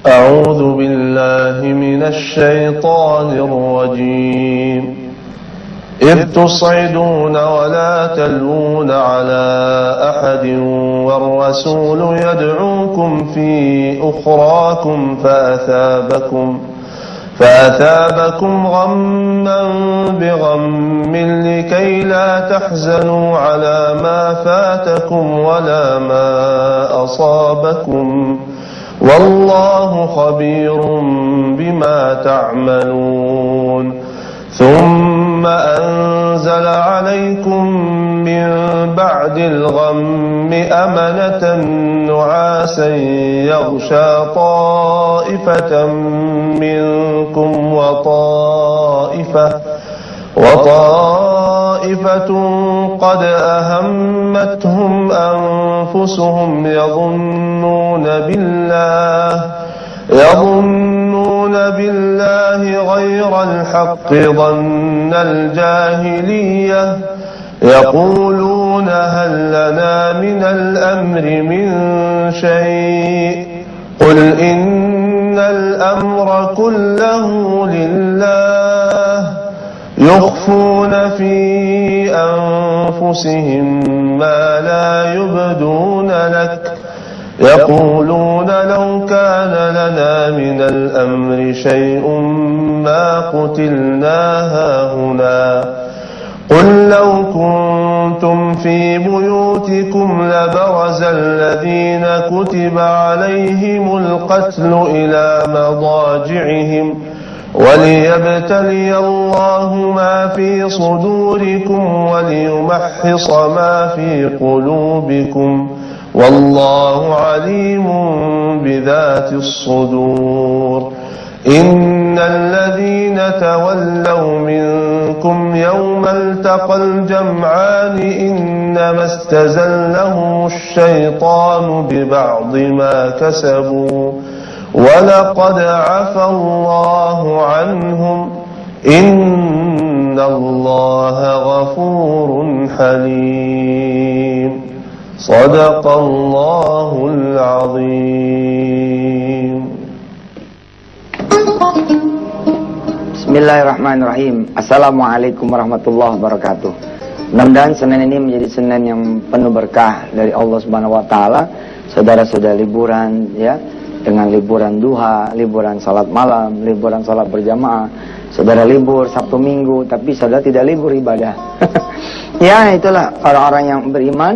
أعوذ بالله من الشيطان الرجيم إذ تصعدون ولا تلوون على أحد والرسول يدعوكم في أخراكم فأثابكم غما بغم لكي لا تحزنوا على ما فاتكم ولا ما أصابكم والله خبير بما تعملون ثم أنزل عليكم من بعد الغم أمنة نعاسا يغشى طائفة منكم وطائفة قد أهمتهم أنفسهم يظنون بالله غير الحق ظن الجاهلية يقولون هل لنا من الأمر من شيء قل إن الأمر كله لله يخفون في أنفسهم ما لا يبدون لك يقولون لو كان لنا من الأمر شيء ما قتلنا هاهنا قل لو كنتم في بيوتكم لبرز الذين كتب عليهم القتل إلى مضاجعهم وليبتلي الله ما في صدوركم وليمحص ما في قلوبكم والله عليم بذات الصدور إن الذين تولوا منكم يوم التقى الجمعان إنما استزلهم الشيطان ببعض ما كسبوا ولقد عفى الله عنهم إن الله غفور حليم صدق الله العظيم. Bismillahirrahmanirrahim. Assalamualaikum warahmatullahi wabarakatuh. Mudah-mudahan Senin ini menjadi Senin yang penuh berkah dari Allah Subhanahu wa taala. Saudara sudah liburan ya, dengan liburan duha, liburan salat malam, liburan salat berjamaah. Saudara libur Sabtu Minggu, tapi saudara tidak libur ibadah. Ya, itulah orang-orang yang beriman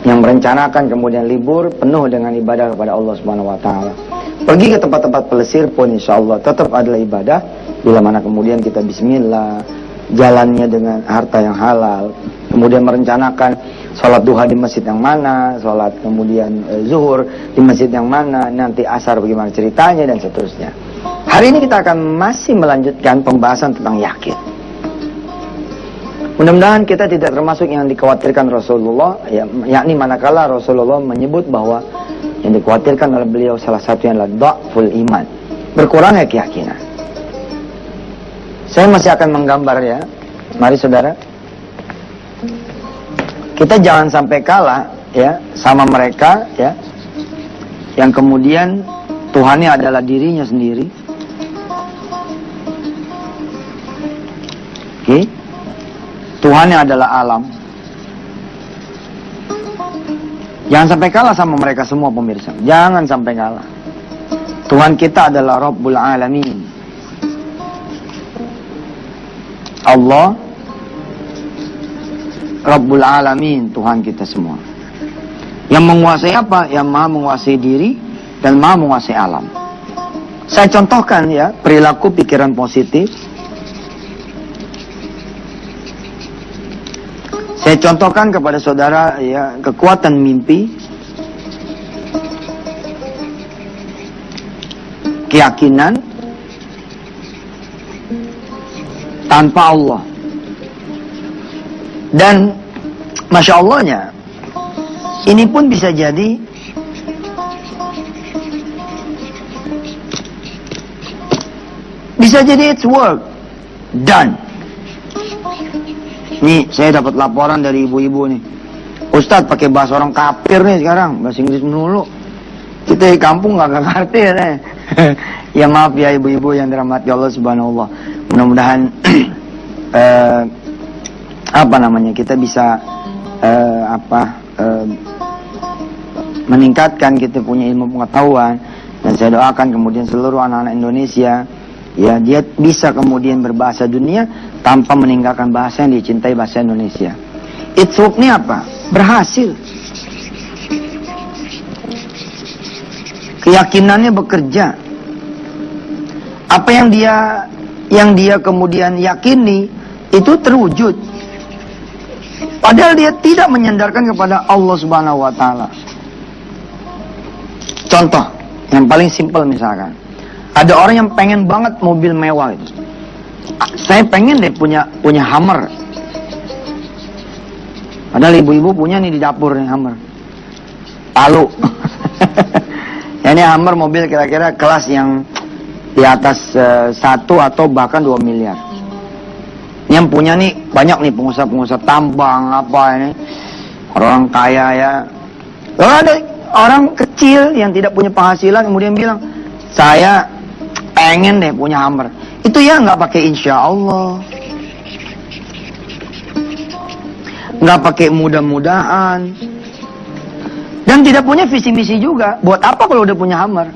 yang merencanakan kemudian libur penuh dengan ibadah kepada Allah Subhanahu wa taala. Pergi ke tempat-tempat pelesir pun insyaallah tetap adalah ibadah bila mana kemudian kita bismillah, jalannya dengan harta yang halal, kemudian merencanakan sholat duha di masjid yang mana, sholat kemudian zuhur di masjid yang mana, nanti asar bagaimana ceritanya dan seterusnya. Hari ini kita akan masih melanjutkan pembahasan tentang yakin. Mudah-mudahan kita tidak termasuk yang dikhawatirkan Rasulullah, yakni manakala Rasulullah menyebut bahwa yang dikhawatirkan oleh beliau salah satunya adalah dha'ful iman, berkurangnya keyakinan. Saya masih akan menggambar ya. Mari saudara, kita jangan sampai kalah ya sama mereka ya, yang kemudian Tuhannya adalah dirinya sendiri. Oke? Tuhannya adalah alam. Jangan sampai kalah sama mereka semua pemirsa. Jangan sampai kalah. Tuhan kita adalah Rabbul Alamin. Allah Rabbul Alamin, Tuhan kita semua. Yang menguasai apa? Yang maha menguasai diri dan maha menguasai alam. Saya contohkan ya, perilaku pikiran positif. Saya contohkan kepada saudara ya, kekuatan mimpi, keyakinan tanpa Allah. Dan Masya Allahnya, ini pun bisa jadi it's work done. Nih, saya dapat laporan dari ibu-ibu nih. Ustadz pakai bahasa orang kafir nih sekarang, bahasa Inggris melulu. Kita di kampung nggak ngerti ya. Ya maaf ya ibu-ibu yang dirahmati Allah Subhanahu wa. Mudah-mudahan kita bisa meningkatkan kita punya ilmu pengetahuan, dan saya doakan kemudian seluruh anak-anak Indonesia ya dia bisa kemudian berbahasa dunia tanpa meninggalkan bahasa yang dicintai, bahasa Indonesia. It's hope-nya apa? Berhasil. Keyakinannya bekerja. Apa yang dia kemudian yakini itu terwujud. Padahal dia tidak menyandarkan kepada Allah Subhanahu wa taala. Contoh yang paling simpel misalkan, ada orang yang pengen banget mobil mewah itu. Saya pengen deh punya Hummer. Padahal ibu-ibu punya nih di dapur nih Hummer. Palu. Ini Hummer mobil kira-kira kelas yang di atas 1 atau bahkan 2 miliar. Yang punya nih banyak nih pengusaha-pengusaha tambang apa ini, orang kaya ya. Lalu ada orang kecil yang tidak punya penghasilan kemudian bilang, saya pengen deh punya Hummer. Itu ya nggak pakai insya Allah, nggak pakai mudah-mudahan, dan tidak punya visi misi juga. Buat apa kalau udah punya Hummer?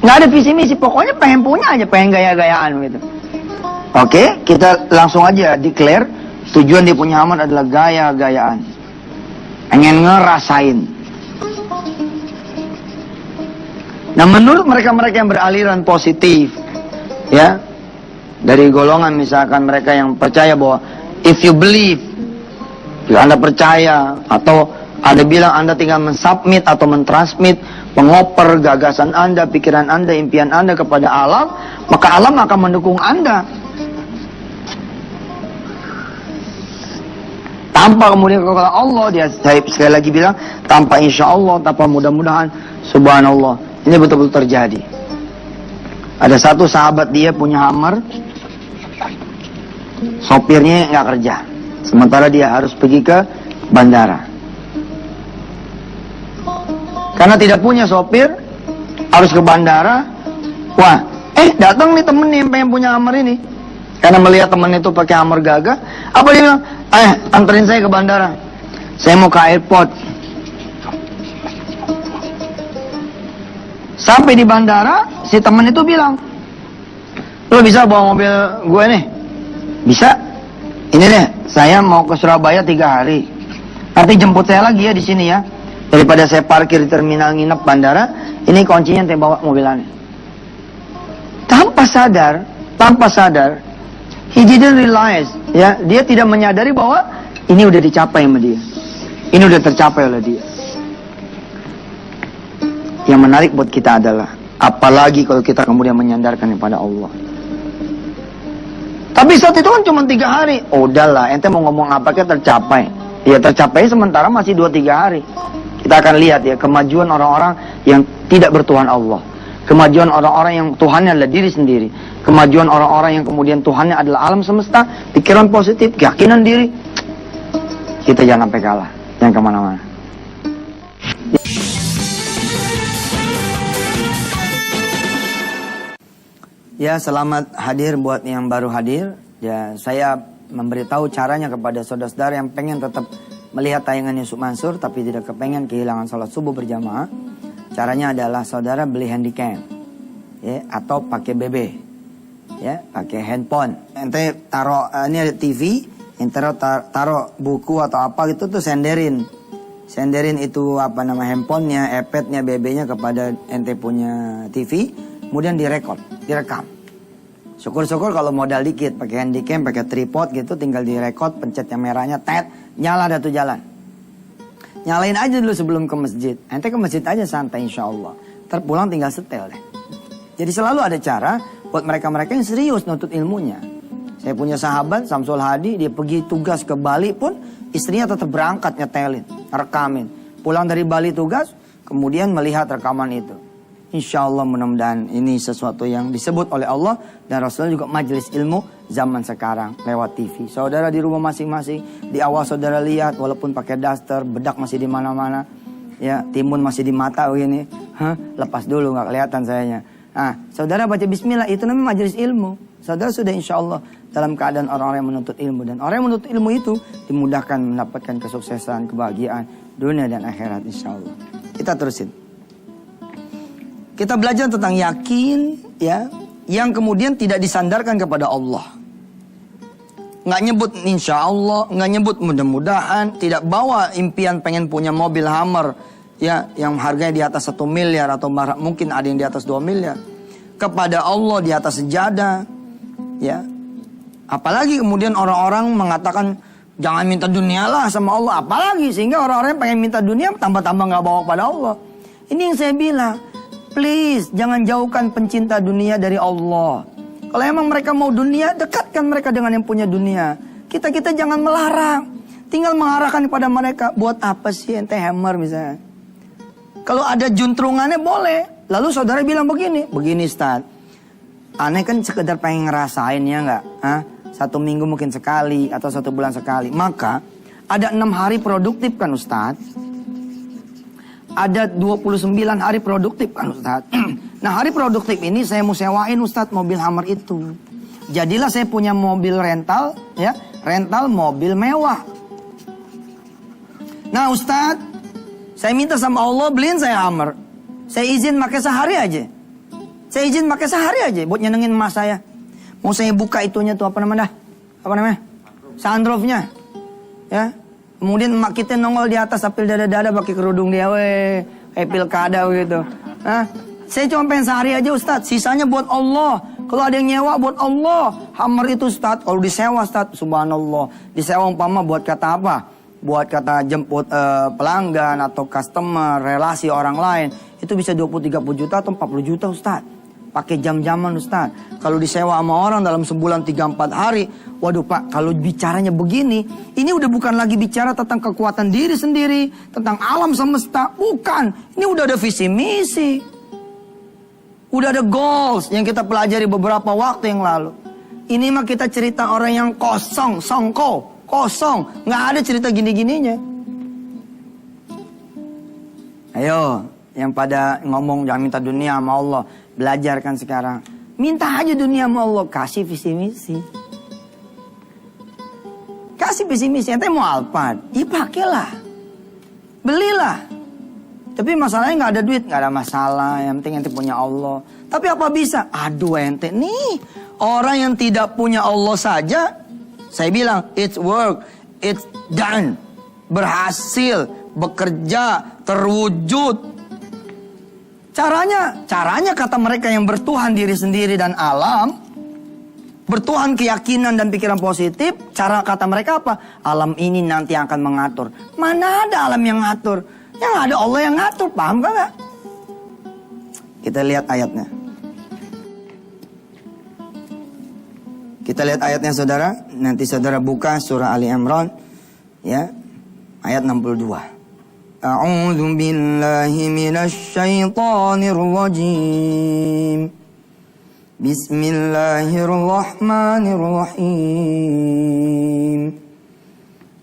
Nggak ada visi misi, pokoknya pengen punya aja, pengen gaya-gayaan gitu. Oke, kita langsung aja declare tujuan dia punya Hummer adalah gaya-gayaan, pengen ngerasain. Nah, menurut mereka-mereka yang beraliran positif, ya, dari golongan misalkan mereka yang percaya bahwa if you believe, jika Anda percaya, atau ada bilang Anda tinggal mensubmit atau mentransmit, mengoper gagasan Anda, pikiran Anda, impian Anda kepada alam, maka alam akan mendukung Anda. Tanpa kemudian kepada Allah, dia sekali lagi bilang, tanpa insya Allah, tanpa mudah-mudahan, subhanallah. Ini betul-betul terjadi. Ada satu sahabat dia punya Hummer, sopirnya nggak kerja, sementara dia harus pergi ke bandara. Karena tidak punya sopir, harus ke bandara. Wah, datang nih temen nih yang pengen punya Hummer ini. Karena melihat temen itu pakai Hummer gagah, apa dia bilang? Anterin saya ke bandara. Saya mau ke airport. Sampai di bandara, si temen itu bilang, lo bisa bawa mobil gue nih? Bisa. Ini deh, saya mau ke Surabaya 3 hari. Nanti jemput saya lagi ya di sini ya. Daripada saya parkir di terminal nginep bandara, ini kuncinya saya bawa mobilannya. Tanpa sadar, he didn't realize, ya, dia tidak menyadari bahwa ini udah dicapai sama dia. Ini udah tercapai oleh dia. Yang menarik buat kita adalah, apalagi kalau kita kemudian menyandarkan kepada Allah. Tapi saat itu kan cuma 3 hari. Udahlah, ente mau ngomong apa ke tercapai. Ya tercapai sementara masih 2-3 hari. Kita akan lihat ya kemajuan orang-orang yang tidak bertuhan Allah. Kemajuan orang-orang yang Tuhannya adalah diri sendiri. Kemajuan orang-orang yang kemudian Tuhannya adalah alam semesta. Pikiran positif, keyakinan diri. Kita jangan sampai kalah. Jangan kemana-mana. Ya, selamat hadir buat yang baru hadir. Ya, saya memberitahu caranya kepada saudara-saudara yang pengen tetap melihat tayangan Yusuf Mansur tapi tidak kepengen kehilangan sholat subuh berjamaah. Caranya adalah saudara beli handycam, ya, atau pakai BB, ya, pakai handphone. Ente taruh ini ada TV, ente taruh buku atau apa gitu tuh senderin itu handphonenya, iPadnya, BB-nya kepada ente punya TV, kemudian direkam. Syukur-syukur kalau modal dikit, pakai handycam, pakai tripod gitu, tinggal direkod, pencet yang merahnya, nyala dah tuh jalan. Nyalain aja dulu sebelum ke masjid. Ente ke masjid aja santai insya Allah. Terpulang tinggal setel deh. Jadi selalu ada cara buat mereka-mereka yang serius nuntut ilmunya. Saya punya sahabat Samsul Hadi, dia pergi tugas ke Bali pun istrinya tetap berangkat nyetelin, rekamin. Pulang dari Bali tugas, kemudian melihat rekaman itu. Insya Allah mudah-mudahan ini sesuatu yang disebut oleh Allah dan Rasulullah juga majelis ilmu zaman sekarang lewat TV. Saudara di rumah masing-masing, di awal saudara lihat walaupun pakai daster, bedak masih di mana-mana. ya timun masih di mata begini, lepas dulu nggak kelihatan sayanya. Nah, saudara baca bismillah, itu namanya majelis ilmu. Saudara sudah insya Allah dalam keadaan orang-orang yang menuntut ilmu. Dan orang yang menuntut ilmu itu dimudahkan mendapatkan kesuksesan, kebahagiaan dunia dan akhirat insya Allah. Kita terusin. Kita belajar tentang yakin, ya, yang kemudian tidak disandarkan kepada Allah. Nggak nyebut insya Allah, nggak nyebut mudah-mudahan, tidak bawa impian pengen punya mobil Hummer, ya, yang harganya di atas 1 miliar atau mungkin ada yang di atas 2 miliar. Kepada Allah di atas sejadah, ya. Apalagi kemudian orang-orang mengatakan jangan minta dunia lah sama Allah, apalagi sehingga orang-orang yang pengen minta dunia tambah-tambah nggak bawa kepada Allah. Ini yang saya bilang, please jangan jauhkan pencinta dunia dari Allah. Kalau emang mereka mau dunia, dekatkan mereka dengan yang punya dunia. Kita jangan melarang. Tinggal mengarahkan kepada mereka. Buat apa sih ente Hummer misalnya? Kalau ada juntrungannya boleh. Lalu saudara bilang begini. Begini Ustaz. Aneh kan sekedar pengen ngerasain ya enggak? 1 minggu mungkin sekali atau 1 bulan sekali. Maka ada 6 hari produktif kan Ustaz? Ada 29 hari produktif kan Ustaz? Nah hari produktif ini saya mau sewain Ustaz mobil Hummer itu. Jadilah saya punya mobil rental, ya, rental mobil mewah. Nah Ustaz, saya minta sama Allah beliin saya Hummer. Saya izin pakai sehari aja. Saya izin pakai sehari aja buat nyenengin emas saya. Mau saya buka itunya tuh apa namanya? Sunroofnya. Ya. Kemudian emak kita nongol di atas sambil dada-dada pakai kerudung dia, kayak pilkada gitu. Nah, saya cuma pengen sehari aja Ustaz, sisanya buat Allah. Kalau ada yang nyewa buat Allah. Hummer itu Ustaz, kalau disewa Ustaz, subhanallah. Disewa umpama buat kata apa? Buat kata jemput pelanggan atau customer, relasi orang lain. Itu bisa 20-30 juta atau 40 juta Ustaz. Pakai jam-jaman Ustaz. Kalau disewa sama orang dalam sebulan 3-4 hari. Waduh Pak, kalau bicaranya begini. Ini udah bukan lagi bicara tentang kekuatan diri sendiri. Tentang alam semesta. Bukan. Ini udah ada visi misi. Udah ada goals yang kita pelajari beberapa waktu yang lalu. Ini mah kita cerita orang yang kosong. Songko. Kosong. Nggak ada cerita gini-gininya. Ayo. Yang pada ngomong jangan minta dunia sama Allah. Belajarkan sekarang. Minta aja dunia sama Allah. Kasih visi misi. Kasih visi misi. Ente mau Alphard, ya pakailah. Belilah. Tapi masalahnya nggak ada duit. Nggak ada masalah. Yang penting ente punya Allah. Tapi apa bisa? Aduh ente nih. Orang yang tidak punya Allah saja. Saya bilang it's work. It's done. Berhasil. Bekerja. Terwujud. Caranya kata mereka yang bertuhan diri sendiri dan alam, bertuhan keyakinan dan pikiran positif, cara kata mereka apa? Alam ini nanti akan mengatur. Mana ada alam yang ngatur? Yang ada Allah yang ngatur, paham gak? Kita lihat ayatnya. Kita lihat ayatnya saudara. Nanti saudara buka surah Ali Imran, ya, ayat 62. A'udzu billahi minasy syaithanir rajim. Bismillahirrahmanirrahim.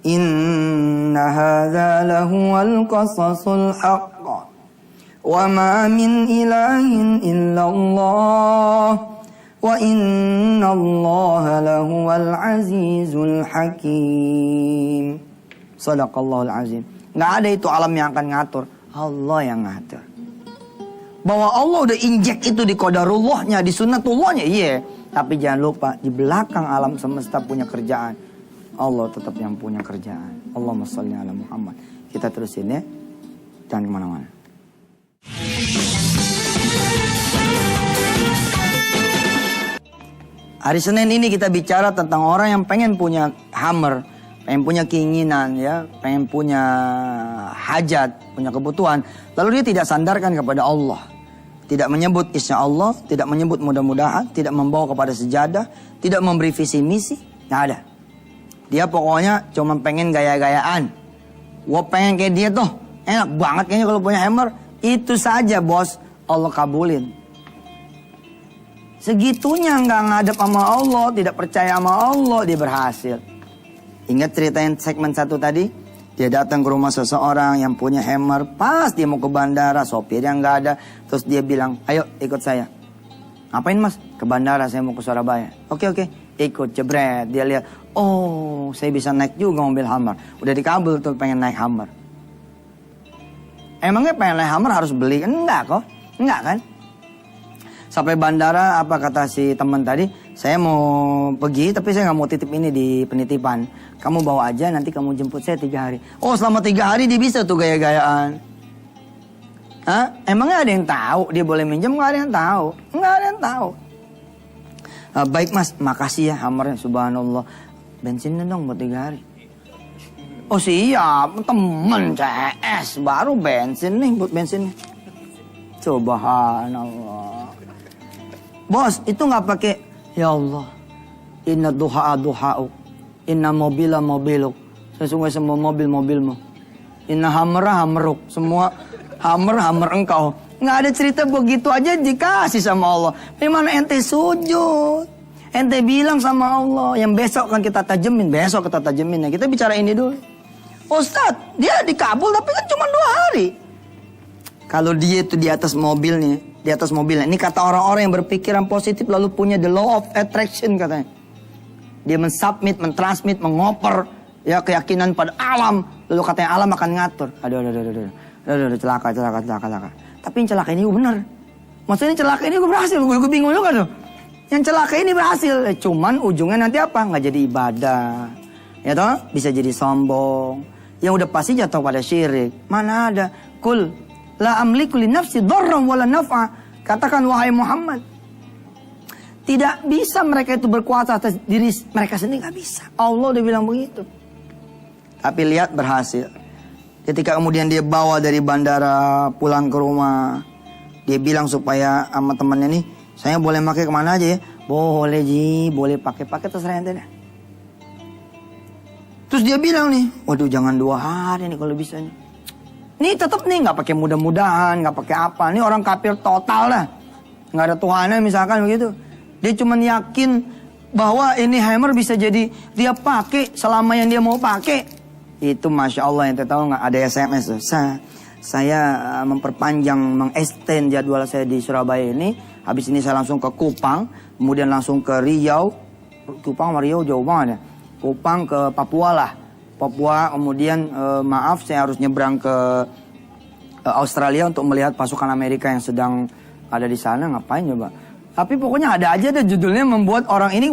Inna hadza lahuwal qasasul haqq. Wa ma min ilahin illallah. Wa innallaha lahuwal azizul hakim. Shadaqallahul azim. Nggak ada itu alam yang akan ngatur. Allah yang ngatur. Bahwa Allah udah injek itu di qadarullahnya, di sunnatullahnya, iya. Tapi jangan lupa, di belakang alam semesta punya kerjaan. Allah tetap yang punya kerjaan. Allahumma sholli ala Muhammad. Kita terusin ya. Jangan kemana-mana. Hari Senin ini kita bicara tentang orang yang pengen punya Hummer. Pengen punya keinginan ya, pengen punya hajat, punya kebutuhan. Lalu dia tidak sandarkan kepada Allah. Tidak menyebut insya Allah, tidak menyebut mudah-mudahan, tidak membawa kepada sejadah, tidak memberi visi misi, nggak ada. Dia pokoknya cuma pengen gaya-gayaan. Wah pengen kayak dia tuh, enak banget kayaknya kalau punya Hummer. Itu saja bos, Allah kabulin. Segitunya nggak ngadep sama Allah, tidak percaya sama Allah, dia berhasil. Ingat cerita yang segmen 1 tadi? Dia datang ke rumah seseorang yang punya Hammer. Pas dia mau ke bandara, sopirnya nggak ada. Terus dia bilang, ayo ikut saya. Ngapain mas? Ke bandara, saya mau ke Surabaya. Oke, ikut, jebret. Dia lihat, oh saya bisa naik juga mobil Hummer. Udah dikabul tuh pengen naik Hummer. Emangnya pengen naik Hummer harus beli? Enggak kok, enggak kan? Sampai bandara, apa kata si teman tadi, saya mau pergi tapi saya nggak mau titip ini di penitipan. Kamu bawa aja, nanti kamu jemput saya 3 hari. Oh selama 3 hari dia bisa tuh gaya-gayaan. Hah? Emangnya ada yang tahu dia boleh minjem? Nggak ada yang tahu. Nggak ada yang tahu. Baik mas, makasih ya Hummernya, subhanallah. Bensinnya dong buat 3 hari. Oh siap, temen CS baru bensin nih buat bensinnya. Subhanallah. Bos, itu nggak pakai ya Allah. Inna duha'a duha'u. Inna mobila mobiluk. Sesungguhnya semua mobilmu. Inna hamra hamruk. Semua hammer engkau. Nggak ada cerita begitu aja dikasih sama Allah. Bagaimana ente sujud? Ente bilang sama Allah. Yang besok kan kita tajemin. Besok kita tajemin. Nah, kita bicara ini dulu. Ustadz, dia dikabul tapi kan cuma 2 hari. Kalau dia itu di atas mobilnya. Ini kata orang-orang yang berpikiran positif lalu punya the law of attraction katanya. Dia mensubmit, mentransmit, mengoper ya keyakinan pada alam. Lalu katanya alam akan ngatur. Aduh, celaka. Tapi yang celaka ini benar. Maksudnya celaka ini gue berhasil. Gue bingung juga tuh. Yang celaka ini berhasil. Cuman ujungnya nanti apa? Nggak jadi ibadah. Ya toh? Bisa jadi sombong. Yang udah pasti jatuh pada syirik. Mana ada? Kul la amliku li nafsi dharran wala naf'a. Katakan wahai Muhammad, tidak bisa mereka itu berkuasa atas diri mereka sendiri, nggak bisa. Allah udah bilang begitu. Tapi lihat berhasil. Ketika kemudian dia bawa dari bandara pulang ke rumah, dia bilang supaya sama temannya nih, saya boleh pakai kemana aja ya? Boleh Ji, boleh pakai terserah ente deh. Terus dia bilang nih, waduh jangan 2 hari nih kalau bisa nih. Nih tetap nih nggak pakai mudah-mudahan, nggak pakai apa. Nih orang kafir total lah, nggak ada Tuhannya misalkan begitu. Dia cuma yakin bahwa ini Hammer bisa jadi dia pakai selama yang dia mau pakai. Itu masya Allah, yang tahu nggak ada SMS tuh. Saya memperpanjang, mengextend jadwal saya di Surabaya ini. Habis ini saya langsung ke Kupang, kemudian langsung ke Riau. Kupang sama Riau jauh banget ya. Kupang ke Papua lah. Papua, kemudian maaf saya harus nyebrang ke Australia untuk melihat pasukan Amerika yang sedang ada di sana. Ngapain coba? Tapi pokoknya ada aja deh judulnya membuat orang ini,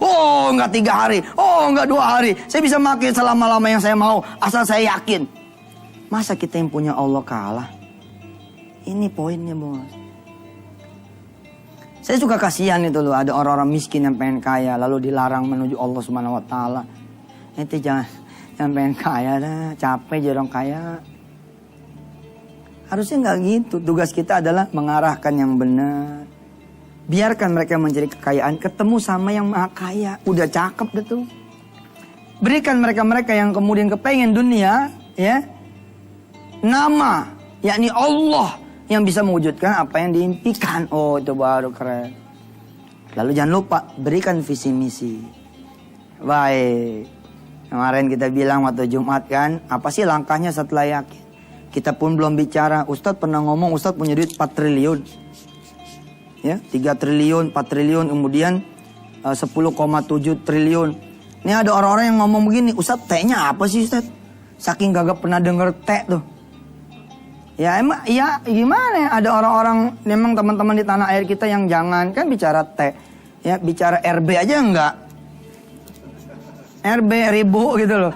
oh nggak 3 hari, oh nggak 2 hari, saya bisa pakai selama-lama yang saya mau, asal saya yakin. Masa kita yang punya Allah kalah? Ini poinnya bos. Saya suka kasihan itu loh, ada orang-orang miskin yang pengen kaya lalu dilarang menuju Allah Subhanahu Wa Taala. Nanti jangan pengen kaya dah, capek jadi orang kaya. Harusnya nggak gitu. Tugas kita adalah mengarahkan yang benar. Biarkan mereka mencari kekayaan, ketemu sama yang maha kaya. Udah cakep deh tuh. Berikan mereka yang kemudian kepengen dunia, ya, nama, yakni Allah yang bisa mewujudkan apa yang diimpikan. Oh itu baru keren. Lalu jangan lupa berikan visi misi. Baik. Kemarin kita bilang waktu Jumat kan, apa sih langkahnya setelah yakin? Kita pun belum bicara. Ustadz pernah ngomong, Ustadz punya duit 4 triliun. Ya, 3 triliun, 4 triliun, kemudian 10,7 triliun. Ini ada orang-orang yang ngomong begini, Ustadz T-nya apa sih Ustadz? Saking gagap pernah denger T tuh. Ya emang, ya gimana ya? Ada orang-orang, memang teman-teman di tanah air kita yang jangan kan bicara T. Ya, bicara RB aja enggak. RB ribu gitu loh.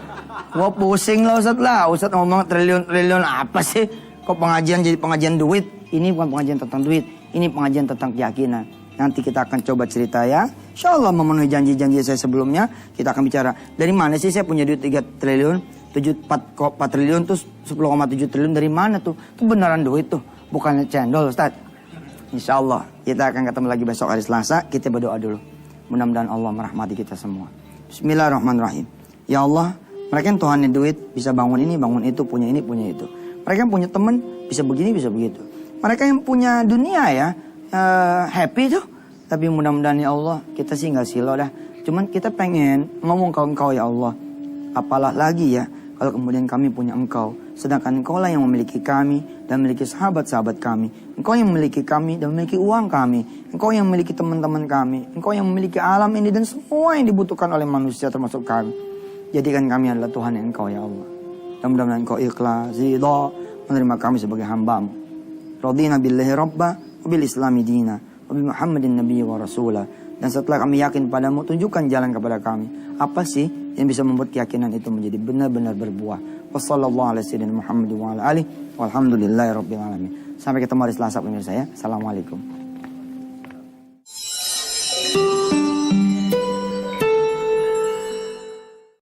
Gua pusing lah Ustadz ngomong triliun apa sih? Kok pengajian jadi pengajian duit? Ini bukan pengajian tentang duit, ini pengajian tentang keyakinan. Nanti kita akan coba cerita ya. Insya Allah memenuhi janji-janji saya sebelumnya. Kita akan bicara dari mana sih saya punya duit 3 triliun, 4 triliun terus 10,7 triliun dari mana tuh? Itu beneran duit tuh, bukannya cendol Ustadz. Insya Allah kita akan ketemu lagi besok hari Selasa. Kita berdoa dulu. Mudah-mudahan Allah merahmati kita semua. Bismillahirrahmanirrahim. Ya Allah, mereka yang Tuhannya duit, bisa bangun ini, bangun itu, punya ini, punya itu. Mereka yang punya teman, bisa begini, bisa begitu. Mereka yang punya dunia ya, happy tuh. Tapi mudah-mudahan ya Allah, kita sih nggak silau dah. Cuman kita pengen ngomong ke Engkau ya Allah. Apalah lagi ya, kalau kemudian kami punya Engkau, sedangkan Engkau lah yang memiliki kami dan memiliki sahabat-sahabat kami. Engkau yang memiliki kami dan memiliki uang kami. Engkau yang memiliki teman-teman kami. Engkau yang memiliki alam ini dan semua yang dibutuhkan oleh manusia termasuk kami. Jadikan kami adalah Tuhan yang Engkau ya Allah. Dan mudah-mudahan Engkau ikhlas, ridha, menerima kami sebagai hamba-Mu. Radina billahi rabba, wa bil islami dina, wa bi Muhammadin nabiyyi wa rasulah. Dan setelah kami yakin padamu, tunjukkan jalan kepada kami. Apa sih yang bisa membuat keyakinan itu menjadi benar-benar berbuah? Wassalamualaikum warahmatullahi wabarakatuh. Walhamdulillahirabbil alamin. Sampai ketemu hari Selasa pemirsa ya. Assalamualaikum.